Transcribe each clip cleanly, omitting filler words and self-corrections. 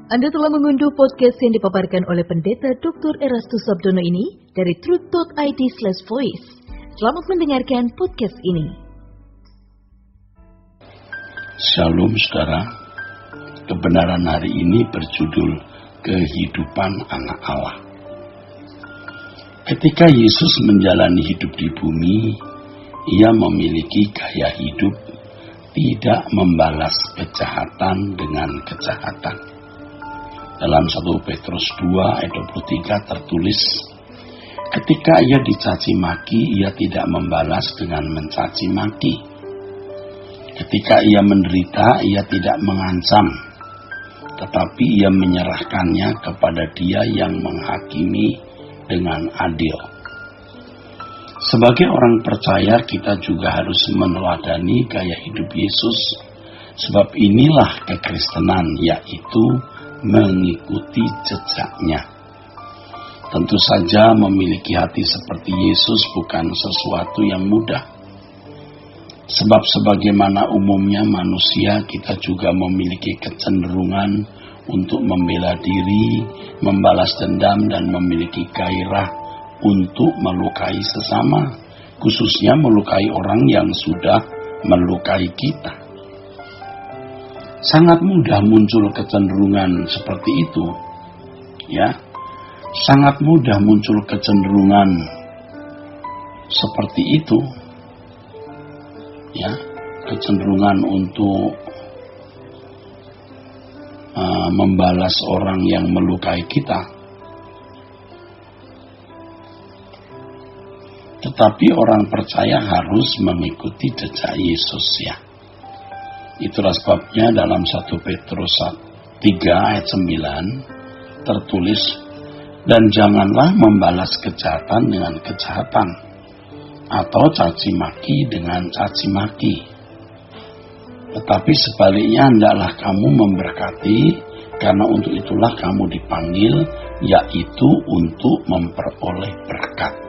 Anda telah mengunduh podcast yang dipaparkan oleh Pendeta Dr. Erastus Sabdono ini dari truth.id/voice. Selamat mendengarkan podcast ini. Shalom saudara, kebenaran hari ini berjudul Kehidupan Anak Allah. Ketika Yesus menjalani hidup di bumi, ia memiliki gaya hidup tidak membalas kejahatan dengan kejahatan. Dalam 1 Petrus 2 ayat 23 tertulis, ketika ia dicaci maki, ia tidak membalas dengan mencaci maki. Ketika ia menderita, ia tidak mengancam, tetapi ia menyerahkannya kepada Dia yang menghakimi dengan adil. Sebagai orang percaya, kita juga harus meneladani gaya hidup Yesus, sebab inilah kekristenan, yaitu mengikuti jejaknya. Tentu saja memiliki hati seperti Yesus bukan sesuatu yang mudah. Sebab sebagaimana umumnya manusia, kita juga memiliki kecenderungan untuk membela diri, membalas dendam, dan memiliki gairah untuk melukai sesama, khususnya melukai orang yang sudah melukai kita. Sangat mudah muncul kecenderungan seperti itu, ya. Sangat mudah muncul kecenderungan seperti itu, ya. Kecenderungan untuk membalas orang yang melukai kita. Tetapi orang percaya harus mengikuti jejak Yesus, ya. Itulah sebabnya dalam 1 Petrus 3 ayat 9 tertulis, dan janganlah membalas kejahatan dengan kejahatan, atau caci maki dengan caci maki. Tetapi sebaliknya hendaklah kamu memberkati, karena untuk itulah kamu dipanggil, yaitu untuk memperoleh berkat.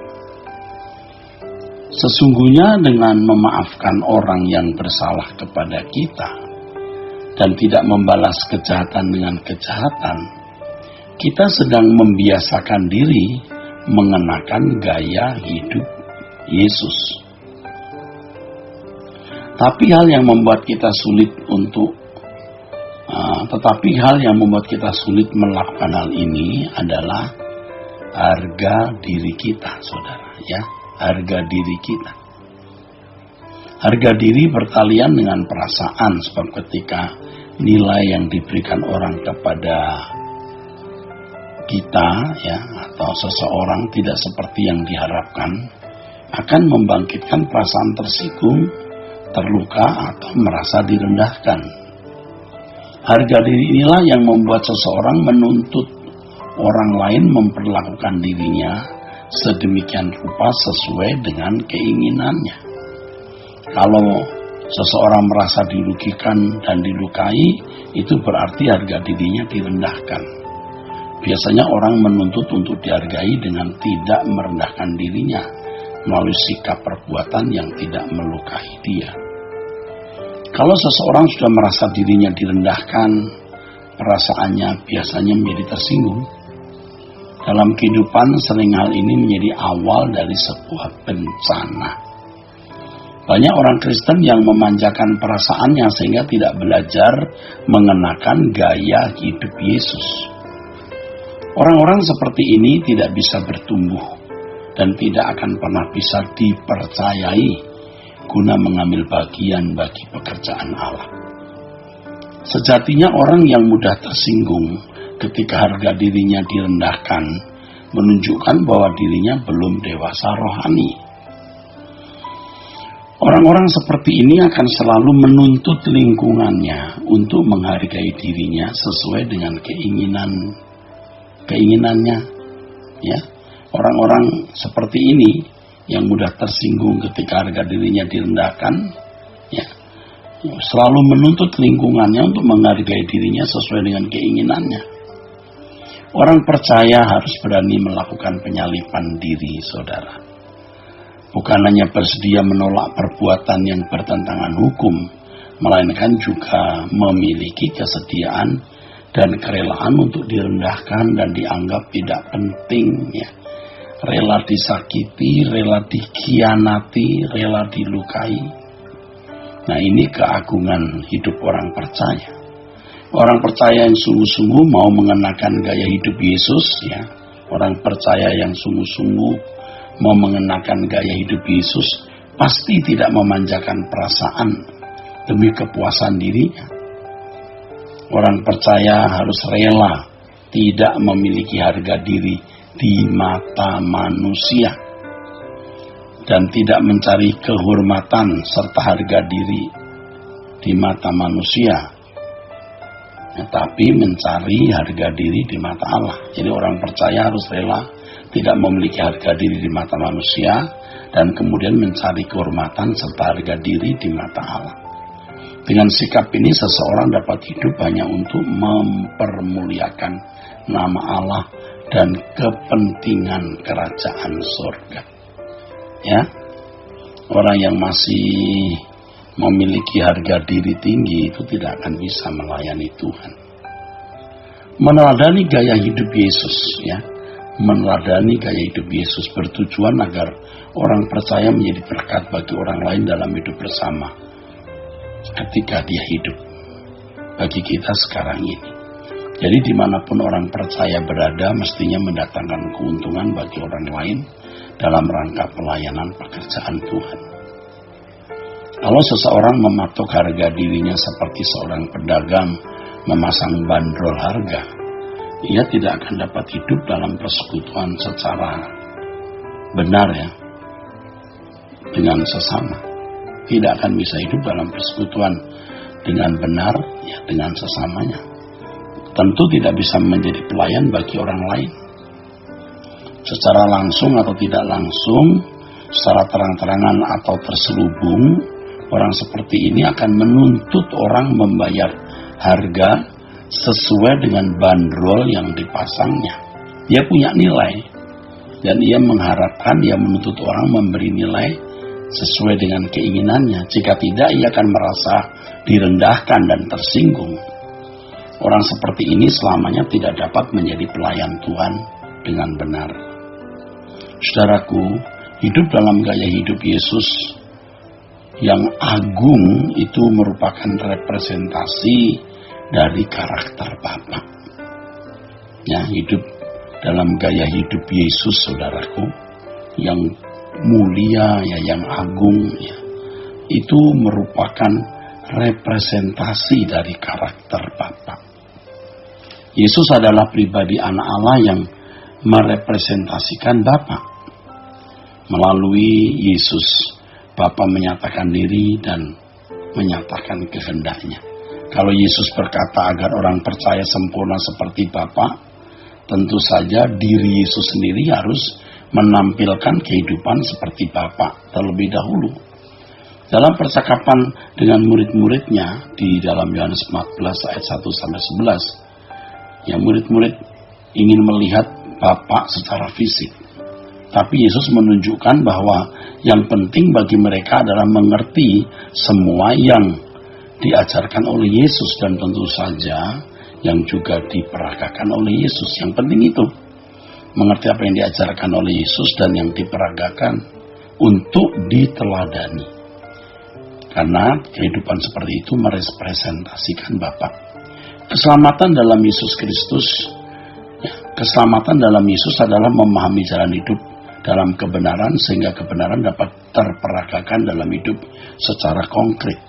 Sesungguhnya dengan memaafkan orang yang bersalah kepada kita dan tidak membalas kejahatan dengan kejahatan, kita sedang membiasakan diri mengenakan gaya hidup Yesus. Tapi hal yang membuat kita sulit melakukan hal ini adalah harga diri kita, saudara, ya. Harga diri kita. Harga diri bertalian dengan perasaan, sebab ketika nilai yang diberikan orang kepada kita, ya, atau seseorang tidak seperti yang diharapkan, akan membangkitkan perasaan tersinggung, terluka, atau merasa direndahkan. Harga diri inilah yang membuat seseorang menuntut orang lain memperlakukan dirinya sedemikian rupa sesuai dengan keinginannya. Kalau seseorang merasa dirugikan dan dilukai, itu berarti harga dirinya direndahkan. Biasanya orang menuntut untuk dihargai dengan tidak merendahkan dirinya melalui sikap perbuatan yang tidak melukai dia. Kalau seseorang sudah merasa dirinya direndahkan, perasaannya biasanya menjadi tersinggung. Dalam kehidupan sering hal ini menjadi awal dari sebuah bencana. Banyak orang Kristen yang memanjakan perasaannya sehingga tidak belajar mengenakan gaya hidup Yesus. Orang-orang seperti ini tidak bisa bertumbuh dan tidak akan pernah bisa dipercayai guna mengambil bagian bagi pekerjaan Allah. Sejatinya orang yang mudah tersinggung ketika harga dirinya direndahkan menunjukkan bahwa dirinya belum dewasa rohani. Orang-orang seperti ini akan selalu menuntut lingkungannya untuk menghargai dirinya sesuai dengan keinginannya, ya. Orang-orang seperti ini yang mudah tersinggung ketika harga dirinya direndahkan, ya, selalu menuntut lingkungannya untuk menghargai dirinya sesuai dengan keinginannya. Orang percaya harus berani melakukan penyalipan diri, saudara. Bukan hanya bersedia menolak perbuatan yang bertentangan hukum, melainkan juga memiliki kesediaan dan kerelaan untuk direndahkan dan dianggap tidak penting, ya. Rela disakiti, rela dikhianati, rela dilukai. Nah, ini keagungan hidup orang percaya. Orang percaya yang sungguh-sungguh mau mengenakan gaya hidup Yesus, ya. Orang percaya yang sungguh-sungguh mau mengenakan gaya hidup Yesus pasti tidak memanjakan perasaan demi kepuasan dirinya. Orang percaya harus rela tidak memiliki harga diri di mata manusia dan tidak mencari kehormatan serta harga diri di mata manusia, tapi mencari harga diri di mata Allah. Jadi orang percaya harus rela tidak memiliki harga diri di mata manusia dan kemudian mencari kehormatan serta harga diri di mata Allah. Dengan sikap ini seseorang dapat hidup hanya untuk mempermuliakan nama Allah dan kepentingan kerajaan surga. Ya, orang yang masih memiliki harga diri tinggi itu tidak akan bisa melayani Tuhan. Meneladani gaya hidup Yesus, ya, meneladani gaya hidup Yesus bertujuan agar orang percaya menjadi berkat bagi orang lain dalam hidup bersama ketika dia hidup bagi kita sekarang ini. Jadi dimanapun orang percaya berada mestinya mendatangkan keuntungan bagi orang lain dalam rangka pelayanan pekerjaan Tuhan. Kalau seseorang mematok harga dirinya seperti seorang pedagang memasang bandrol harga, ia tidak akan dapat hidup dalam persekutuan secara benar, ya, dengan sesama. Tidak akan bisa hidup dalam persekutuan dengan benar, ya, dengan sesamanya. Tentu tidak bisa menjadi pelayan bagi orang lain. Secara langsung atau tidak langsung, secara terang-terangan atau terselubung, orang seperti ini akan menuntut orang membayar harga sesuai dengan bandrol yang dipasangnya. Dia punya nilai, dan ia mengharapkan, dia menuntut orang memberi nilai sesuai dengan keinginannya. Jika tidak, ia akan merasa direndahkan dan tersinggung. Orang seperti ini selamanya tidak dapat menjadi pelayan Tuhan dengan benar. Saudaraku, hidup dalam gaya hidup Yesus yang agung itu merupakan representasi dari karakter Bapa. Ya, hidup dalam gaya hidup Yesus, saudaraku, yang mulia, ya, yang agung, ya, itu merupakan representasi dari karakter Bapa. Yesus adalah pribadi anak Allah yang merepresentasikan Bapa. Melalui Yesus, Bapa menyatakan diri dan menyatakan kehendaknya. Kalau Yesus berkata agar orang percaya sempurna seperti Bapa, tentu saja diri Yesus sendiri harus menampilkan kehidupan seperti Bapa terlebih dahulu. Dalam percakapan dengan murid-muridnya di dalam Yohanes 14 ayat 1-11, ya, murid-murid ingin melihat Bapa secara fisik. Tapi Yesus menunjukkan bahwa yang penting bagi mereka adalah mengerti semua yang diajarkan oleh Yesus dan tentu saja yang juga diperagakan oleh Yesus. Yang penting itu mengerti apa yang diajarkan oleh Yesus dan yang diperagakan untuk diteladani. Karena kehidupan seperti itu merepresentasikan Bapa. Keselamatan dalam Yesus Kristus, ya, keselamatan dalam Yesus adalah memahami jalan hidup dalam kebenaran sehingga kebenaran dapat terperagakan dalam hidup secara konkret.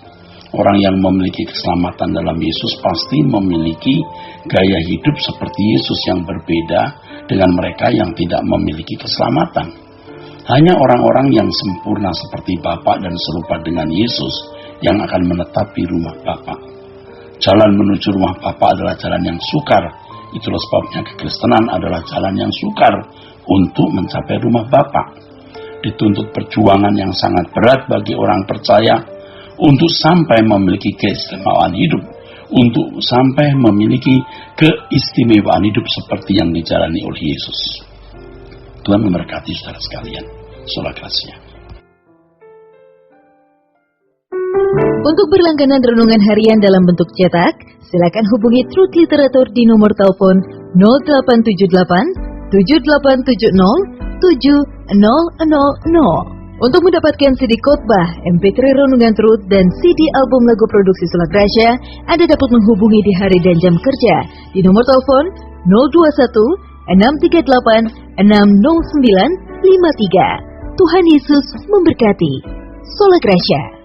Orang yang memiliki keselamatan dalam Yesus pasti memiliki gaya hidup seperti Yesus yang berbeda dengan mereka yang tidak memiliki keselamatan. Hanya orang-orang yang sempurna seperti Bapa dan serupa dengan Yesus yang akan menetap di rumah Bapa. Jalan menuju rumah Bapa adalah jalan yang sukar. Itulah sebabnya kekristenan adalah jalan yang sukar untuk mencapai rumah Bapa. Dituntut perjuangan yang sangat berat bagi orang percaya untuk sampai memiliki keistimewaan hidup, untuk sampai memiliki keistimewaan hidup seperti yang dijalani oleh Yesus. Tuhan memberkati saudara sekalian. Sola Gracia. Untuk berlangganan renungan harian dalam bentuk cetak, silakan hubungi Truth Literatur di nomor telepon 0878 7870 7000. Untuk mendapatkan CD khotbah, MP3 renungan Truth, dan CD album lagu produksi Sola Gracia, Anda dapat menghubungi di hari dan jam kerja di nomor telepon 021 638 60953. Tuhan Yesus memberkati. Sola Gracia.